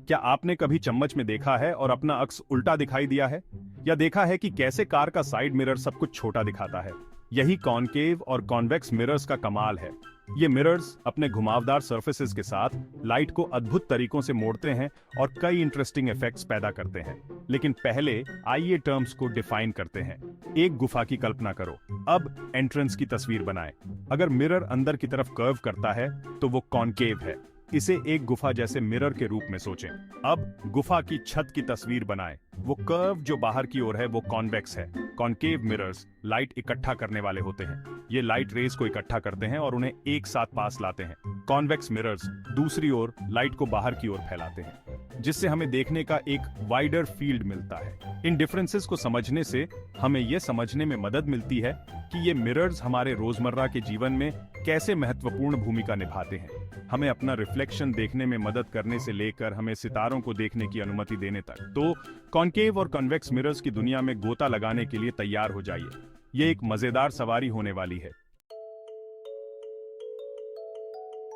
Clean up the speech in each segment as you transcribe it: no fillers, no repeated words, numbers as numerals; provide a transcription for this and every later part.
क्या आपने कभी चम्मच में देखा है और अपना अक्स उल्टा दिखाई दिया है? या देखा है कि कैसे कार का साइड मिरर सब कुछ छोटा दिखाता है? यही कॉनकेव और कॉन्वेक्स मिरर्स का कमाल है। ये मिरर्स अपने घुमावदार सरफेसेस के साथ लाइट को अद्भुत तरीकों से मोड़ते हैं और कई इंटरेस्टिंग इफेक्ट्स पैदा करते हैं। लेकिन पहले आइए टर्म्स को डिफाइन करते हैं। एक गुफा की कल्पना करो। अब एंट्रेंस की तस्वीर बनाएं। अगर मिरर अंदर की तरफ कर्व करता है तो वो कॉनकेव है। इसे एक गुफा जैसे मिरर के रूप में सोचें। अब गुफा की छत की तस्वीर बनाएं। वो कर्व जो बाहर की ओर है वो कॉन्वेक्स है। कॉनकेव मिरर्स लाइट इकट्ठा करने वाले होते हैं। ये लाइट रेज को इकट्ठा करते हैं और उन्हें एक साथ पास लाते हैं। कॉन्वेक्स मिरर्स दूसरी ओर लाइट को बाहर की ओर फैलाते हैं, जिससे हमें देखने का एक वाइडर फील्ड मिलता है। इन डिफरेंसेस को समझने से हमें यह समझने में मदद मिलती है कि ये मिरर्स हमारे रोजमर्रा के जीवन में कैसे महत्वपूर्ण भूमिका निभाते हैं। हमें अपना रिफ्लेक्शन देखने में मदद करने से लेकर हमें सितारों को देखने की अनुमति देने तक। तो कॉनकेव और कॉन्वेक्स मिरर्स की दुनिया में गोता लगाने के लिए तैयार हो जाइए। ये एक मजेदार सवारी होने वाली है।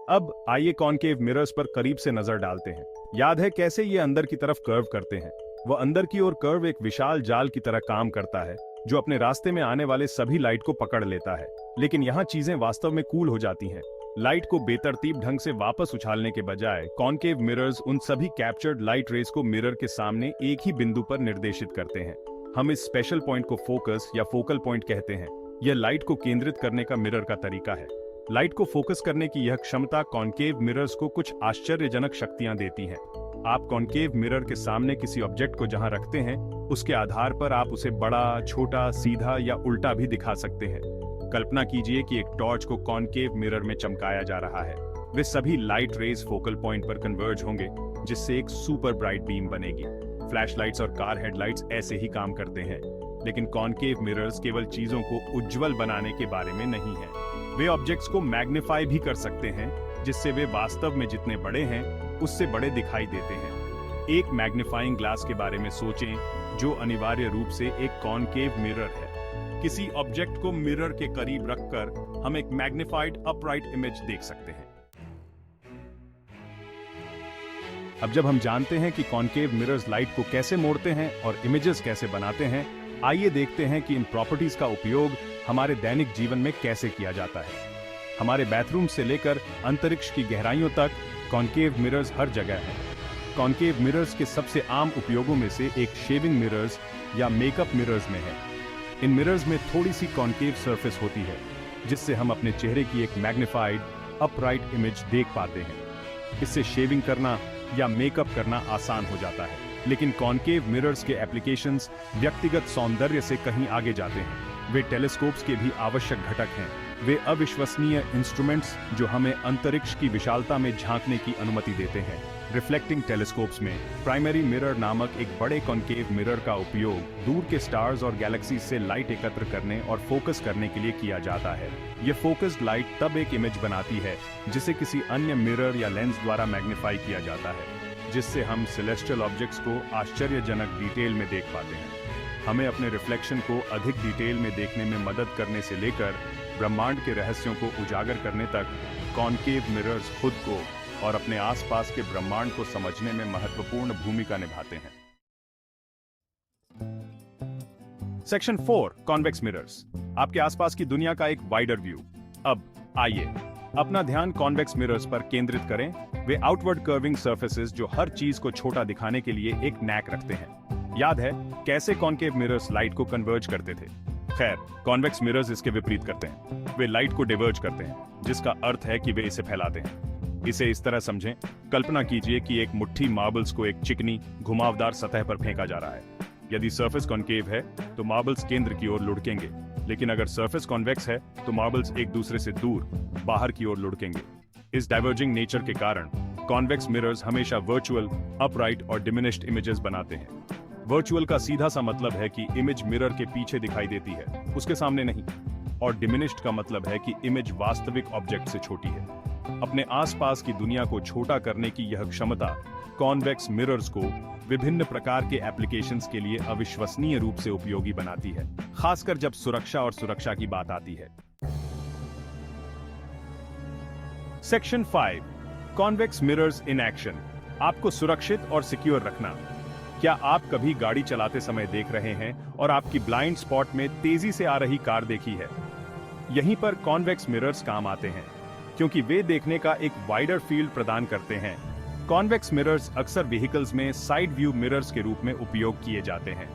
अब आइए कॉनकेव मिरर्स पर करीब से नजर डालते हैं। याद है कैसे ये अंदर की तरफ कर्व करते हैं? वह अंदर की ओर कर्व एक विशाल जाल की तरह काम करता है जो अपने रास्ते में आने वाले सभी लाइट को पकड़ लेता है। लेकिन यहाँ चीजें वास्तव में कूल हो जाती हैं। लाइट को बेतरतीब ढंग से वापस उछालने के बजाय कॉनकेव मिरर्स उन सभी कैप्चर्ड लाइट रेज को मिरर के सामने एक ही बिंदु पर निर्देशित करते हैं। हम इस स्पेशल पॉइंट को फोकस या फोकल पॉइंट कहते हैं। यह लाइट को केंद्रित करने का मिरर का तरीका है। लाइट को फोकस करने की यह क्षमता कॉनकेव मिरर्स को कुछ आश्चर्यजनक शक्तियां देती है। आप कॉनकेव मिरर के सामने किसी ऑब्जेक्ट को जहां रखते हैं, उसके आधार पर आप उसे बड़ा, छोटा, सीधा या उल्टा भी दिखा सकते हैं। कल्पना कीजिए कि एक टॉर्च को कॉनकेव मिरर में चमकाया जा रहा है। वे सभी लाइट रेज फोकल पॉइंट पर कन्वर्ज होंगे, जिससे एक सुपर ब्राइट बीम बनेगी। फ्लैशलाइट्स और कार हेडलाइट्स ऐसे ही काम करते हैं। लेकिन कॉनकेव मिरर्स केवल चीजों को उज्जवल बनाने के बारे में नहीं है। वे ऑब्जेक्ट्स को मैग्नीफाई भी कर सकते हैं, जिससे वे वास्तव में जितने बड़े हैं उससे बड़े दिखाई देते हैं। एक मैग्नीफाइंग ग्लास के बारे में सोचें, जो अनिवार्य रूप से एक कॉनकेव मिरर है। किसी ऑब्जेक्ट को मिरर के करीब रखकर हम एक मैग्नीफाइड अपराइट इमेज देख सकते हैं। अब जब हम जानते हैं कि कॉनकेव मिरर्स लाइट को कैसे मोड़ते हैं और इमेजेस कैसे बनाते हैं, आइए देखते हैं कि इन प्रॉपर्टीज का उपयोग हमारे दैनिक जीवन में कैसे किया जाता है। हमारे बाथरूम से लेकर अंतरिक्ष की गहराइयों तक कॉनकेव मिरर्स हर जगह हैं। कॉनकेव मिरर्स के सबसे आम उपयोगों में से एक शेविंग मिरर्स या मेकअप मिरर्स में है। इन मिरर्स में थोड़ी सी कॉनकेव सरफेस होती है, जिससे हम अपने चेहरे की एक मैग्नीफाइड अपराइट इमेज देख पाते हैं। इससे शेविंग करना या मेकअप करना आसान हो जाता है। लेकिन कॉनकेव मिरर्स के एप्लीकेशंस व्यक्तिगत सौंदर्य से कहीं आगे जाते हैं। वे टेलीस्कोप्स के भी आवश्यक घटक हैं। वे अविश्वसनीय इंस्ट्रूमेंट्स जो हमें अंतरिक्ष की विशालता में झांकने की अनुमति देते हैं। रिफ्लेक्टिंग टेलीस्कोप्स में प्राइमरी मिरर नामक एक बड़े कॉनकेव मिरर का उपयोग दूर के स्टार्स और गैलेक्सीज से लाइट एकत्र करने और फोकस करने के लिए किया जाता है। यह फोकस्ड लाइट तब एक इमेज बनाती है जिसे किसी अन्य मिरर या लेंस द्वारा मैग्नीफाई किया जाता है, जिससे हम सेलेस्टियल ऑब्जेक्ट्स को आश्चर्यजनक डिटेल में देख पाते हैं। हमें अपने रिफ्लेक्शन को अधिक डिटेल में देखने में मदद करने से लेकर ब्रह्मांड के रहस्यों को उजागर करने तक कॉनकेव मिरर्स खुद को और अपने आसपास के ब्रह्मांड को समझने में महत्वपूर्ण भूमिका निभाते हैं। सेक्शन 4, कॉन्वेक्स मिरर्स, आपके आसपास की दुनिया का एक वाइडर व्यू। अब आइए अपना ध्यान कॉन्वेक्स मिरर्स पर केंद्रित करें। वे आउटवर्ड कर्विंग सरफेसेस जो हर चीज को छोटा दिखाने के लिए एक नैक रखते हैं। याद है कैसे कॉनकेव मिरर्स लाइट को कन्वर्ज करते थे? खैर, कॉन्वेक्स मिरर्स इसके विपरीत करते हैं। वे लाइट को डिवर्ज करते हैं, जिसका अर्थ है कि वे इसे फैलाते हैं। इसे इस तरह समझें, कल्पना कीजिए कि एक मुट्ठी मार्बल्स को एक चिकनी, घुमावदार सतह पर फेंका जा रहा है। यदि सरफेस कॉनकेव है तो मार्बल्स केंद्र की ओर लुढ़केंगे, लेकिन अगर सरफेस कॉन्वेक्स है तो मार्बल्स एक दूसरे से दूर, बाहर की ओर लुढ़केंगे। इस डाइवर्जिंग नेचर के कारण कॉन्वेक्स मिरर्स हमेशा वर्चुअल, अपराइट और डिमिनिश्ड इमेजेस बनाते हैं। वर्चुअल का सीधा सा मतलब है कि इमेज मिरर के पीछे दिखाई देती है, उसके सामने नहीं। और डिमिनिश्ड का मतलब है कि इमेज वास्तविक ऑब्जेक्ट से छोटी है। अपने आसपास की दुनिया को छोटा करने की यह क्षमता कॉन्वेक्स मिरर्स को विभिन्न प्रकार के एप्लीकेशंस के लिए अविश्वसनीय रूप से उपयोगी बनाती है, खासकर जब सुरक्षा और सुरक्षा की बात आती है। Section 5, convex mirrors in action. आपको सुरक्षित और सिक्योर रखना। क्या आप कभी गाड़ी चलाते समय देख रहे हैं और आपकी ब्लाइंड स्पॉट में तेजी से आ रही कार देखी है? यहीं पर कॉन्वेक्स मिरर्स काम आते हैं, क्योंकि वे देखने का एक वाइडर फील्ड प्रदान करते हैं। कॉन्वेक्स मिरर्स अक्सर व्हीकल्स में साइड व्यू मिरर्स के रूप में उपयोग किए जाते हैं।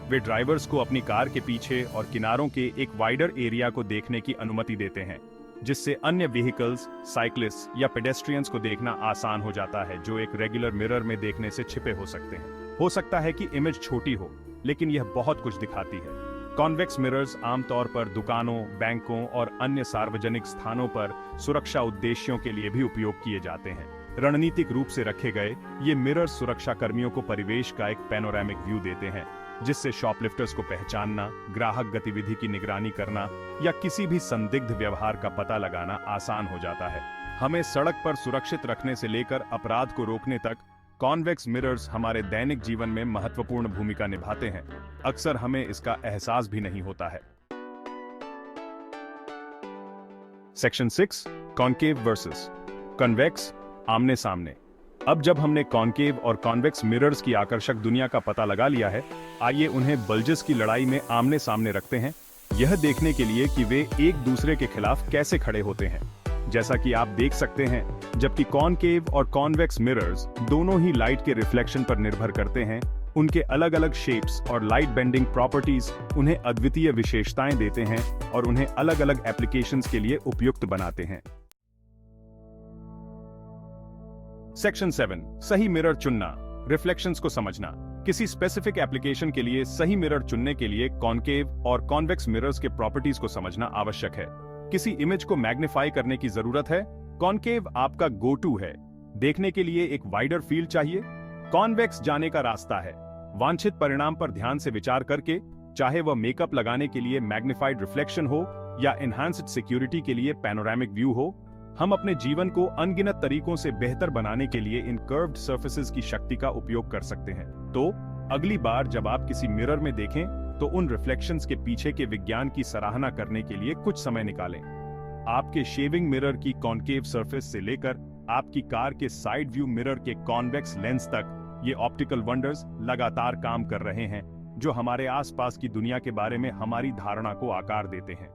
वे ड्राइवर्स को अपनी कार के पीछे और किनारों के एक वाइडर एरिया को देखने की अनुमति देते हैं, जिससे अन्य व्हीकल्स, साइक्लिस्ट या पेडेस्ट्रियंस को देखना आसान हो जाता है, जो एक रेगुलर मिरर में देखने से छिपे हो सकते हैं। हो सकता है कि इमेज छोटी हो, लेकिन यह बहुत कुछ दिखाती है। कॉन्वेक्स मिरर्स आमतौर पर दुकानों, बैंकों और अन्य सार्वजनिक स्थानों पर सुरक्षा उद्देश्यों के लिए भी उपयोग किए जाते हैं। रणनीतिक रूप से रखे गए ये मिरर्स सुरक्षा कर्मियों को परिवेश का एक पैनोरामिक व्यू देते हैं, जिससे शॉपलिफ्टर्स को पहचानना, ग्राहक गतिविधि की निगरानी करना या किसी भी संदिग्ध व्यवहार का पता लगाना आसान हो जाता है। हमें सड़क पर सुरक्षित रखने से लेकर अपराध को रोकने तक कॉन्वेक्स मिरर्स हमारे दैनिक जीवन में महत्वपूर्ण भूमिका निभाते हैं। अक्सर हमें इसका एहसास भी नहीं होता है। सेक्शन 6, कॉन्केव वर्सेस कन्वेक्स, आमने सामने। अब जब हमने कॉन्केव और कॉन्वेक्स मिरर्स की आकर्षक दुनिया का पता लगा लिया है, आइए उन्हें बल्जेस की लड़ाई में आमने सामने रखते हैं, यह देखने के लिए कि वे एक दूसरे के खिलाफ कैसे खड़े होते हैं। जैसा कि आप देख सकते हैं, जबकि कॉन्केव और कॉन्वेक्स मिरर्स दोनों ही लाइट के रिफ्लेक्शन पर निर्भर करते हैं, उनके अलग अलग शेप्स और लाइट बेंडिंग प्रॉपर्टीज उन्हें अद्वितीय विशेषताएं देते हैं और उन्हें अलग अलग एप्लीकेशंस के लिए उपयुक्त बनाते हैं। सेक्शन 7, सही मिरर चुनना, रिफ्लेक्शंस को समझना। किसी स्पेसिफिक एप्लीकेशन के लिए सही मिरर चुनने के लिए कॉन्केव और कॉन्वेक्स मिरर्स के प्रॉपर्टीज को समझना आवश्यक है। किसी इमेज को मैग्नीफाई करने की जरूरत है, कॉन्केव आपका गो टू है। देखने के लिए एक वाइडर फील्ड चाहिए, कॉन्वेक्स जाने का रास्ता है। वांछित परिणाम पर ध्यान से विचार करके, चाहे वह मेकअप लगाने के लिए मैग्नीफाइड रिफ्लेक्शन हो या एनहांस्ड सिक्योरिटी के लिए पैनोरामिक व्यू हो, हम अपने जीवन को अनगिनत तरीकों से बेहतर बनाने के लिए इन कर्व्ड सरफेसेस की शक्ति का उपयोग कर सकते हैं। तो अगली बार जब आप किसी मिरर में देखें, तो उन रिफ्लेक्शंस के पीछे के विज्ञान की सराहना करने के लिए कुछ समय निकालें। आपके शेविंग मिरर की कॉन्केव सरफेस से लेकर आपकी कार के साइड व्यू मिरर के कॉन्वेक्स लेंस तक, ये ऑप्टिकल वंडर्स लगातार काम कर रहे हैं, जो हमारे आसपास की दुनिया के बारे में हमारी धारणा को आकार देते हैं।